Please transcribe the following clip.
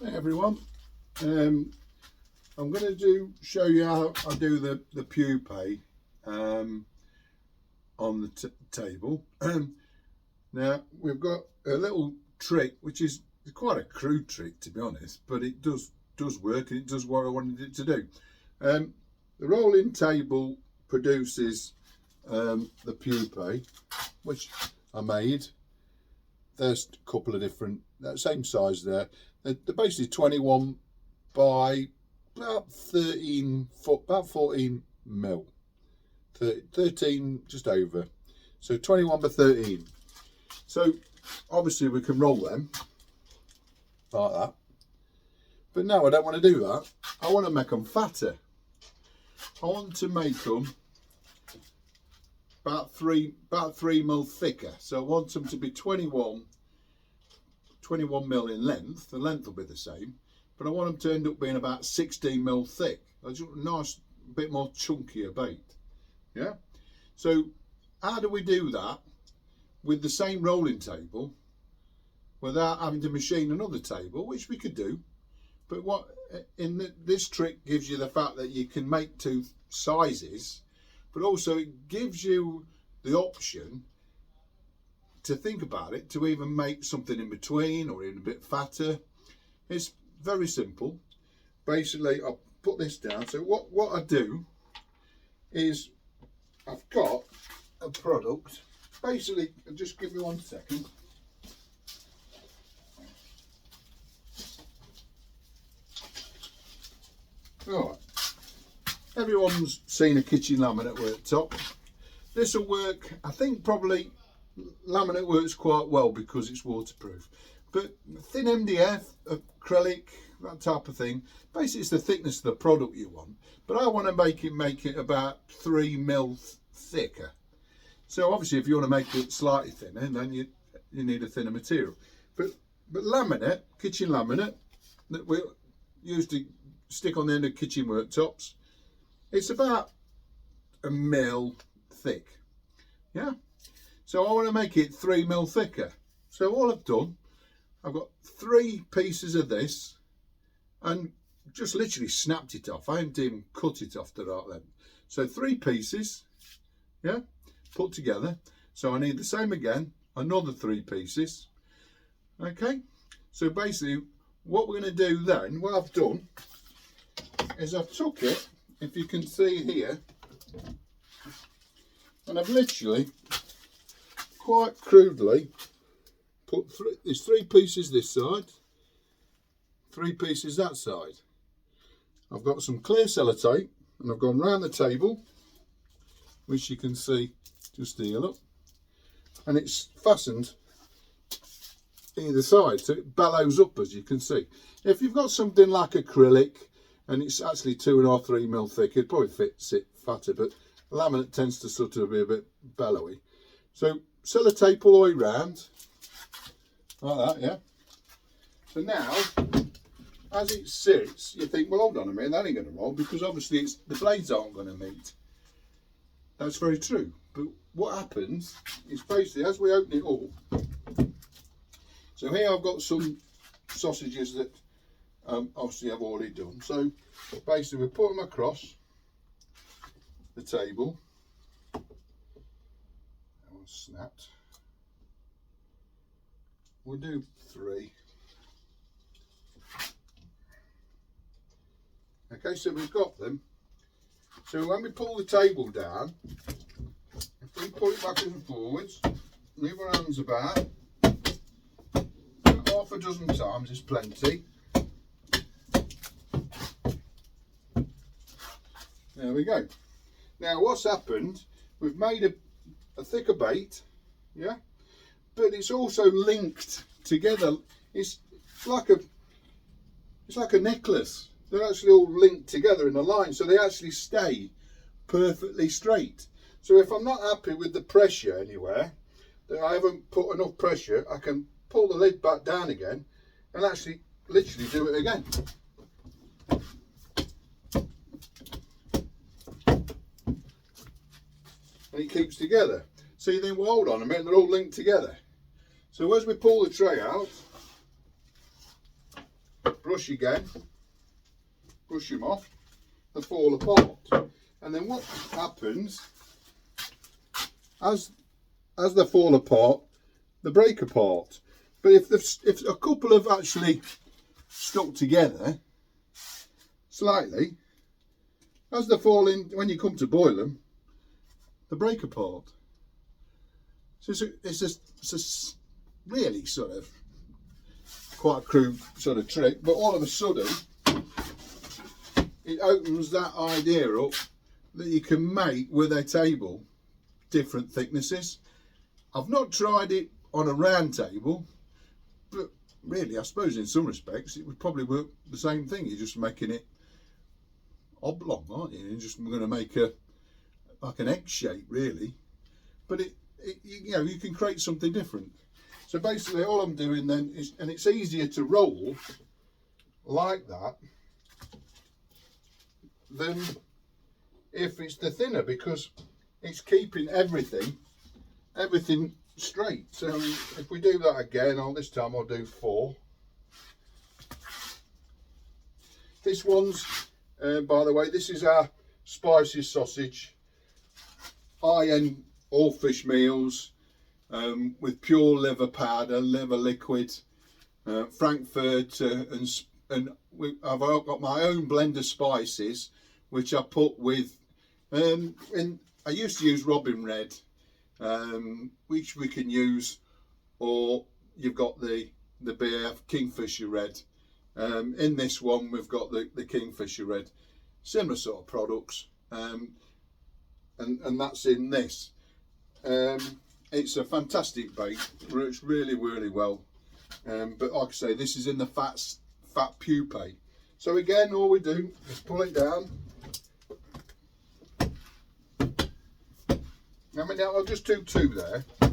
Hey everyone, I'm going to show you how I do the pupae on the table. Now we've got a little trick which is quite a crude trick, to be honest, but it does work and it does what I wanted it to do. The rolling table produces the pupae, which I made. There's a couple of different, same size there. They're basically 21 by about 13 foot, about 14 mil, 13 just over. So 21 by 13. So obviously we can roll them like that. But no, I don't want to do that. I want to make them fatter. I want to make them about three mil thicker. So I want them to be 21 mil in length. The length will be the same, but I want them to end up being about 16 mil thick. A nice bit more chunkier bait. Yeah. So how do we do that with the same rolling table without having to machine another table, which we could do? But what this trick gives you the fact that you can make two sizes, but also it gives you the option to think about it, to even make something in between or even a bit fatter. It's very simple. Basically, I'll put this down. So what I do is I've got a product. Basically, just give me 1 second. Alright, everyone's seen a kitchen laminate worktop. This will work, I think probably laminate works quite well because it's waterproof. But thin MDF, acrylic, that type of thing, basically it's the thickness of the product you want. But I want to make it about 3 mil thicker. So obviously if you want to make it slightly thinner, then you need a thinner material. But laminate, kitchen laminate, that we used to stick on the end of kitchen worktops, it's about 1 mil thick. Yeah. So I want to make it 3 mil thicker. So all I've done, I've got 3 pieces of this and just literally snapped it off. I haven't even cut it off the right length. So 3 pieces, yeah, put together. So I need the same again, another 3 pieces. Okay. So basically what we're going to do then, what I've done is I've took it, if you can see here, and I've literally quite crudely put there's 3 pieces this side, 3 pieces that side. I've got some clear sellotape and I've gone round the table, which you can see just here, look, and it's fastened either side so it bellows up, as you can see. If you've got something like acrylic and it's actually 2.5 3 mil thick, it probably fits it fatter, but laminate tends to sort of be a bit bellowy. So sellotape all the way round like that, yeah. So now as it sits, you think, well, hold on a minute, that ain't going to roll, because obviously the blades aren't going to meet. That's very true. But what happens is basically as we open it up, so here I've got some sausages that obviously I've already done. So basically we put them across the table. That one's snapped. We'll do 3. Okay, so we've got them. So when we pull the table down, if we pull it back and forwards, move our hands about, half a dozen times is plenty. There we go. Now what's happened, we've made a thicker bait, yeah, but it's also linked together. It's like a necklace. They're actually all linked together in a line, so they actually stay perfectly straight. So if I'm not happy with the pressure anywhere, that I haven't put enough pressure, I can pull the lid back down again and actually literally do it again. And it keeps together. So you think, well, hold on a minute, they're all linked together. So as we pull the tray out, brush again, brush them off, they fall apart. And then what happens, as they fall apart, they break apart. But if a couple have actually stuck together slightly, as they fall in, when you come to boil them, they break apart. So it's a really sort of quite a crude sort of trick, but all of a sudden it opens that idea up that you can make with a table different thicknesses. I've not tried it on a round table, but really I suppose in some respects it would probably work the same thing. You're just making it oblong, aren't you? You're just going to make like an egg shape really, but you know, you can create something different. So basically all I'm doing then is, and it's easier to roll like that than if it's the thinner, because it's keeping everything straight. So if we do that again, this time I'll do 4. This one's, by the way, this is our spicy sausage, high-end all fish meals, with pure liver powder, liver liquid, Frankfurt, I've got my own blend of spices, which I put with, I used to use Robin Red, which we can use, or you've got the BF Kingfisher Red. In this one we've got the Kingfisher Red, similar sort of products, and that's in this. It's a fantastic bait, works really well, but like I say, this is in the fat pupae. So again, all we do is pull it down. I mean, I'll just do 2 there.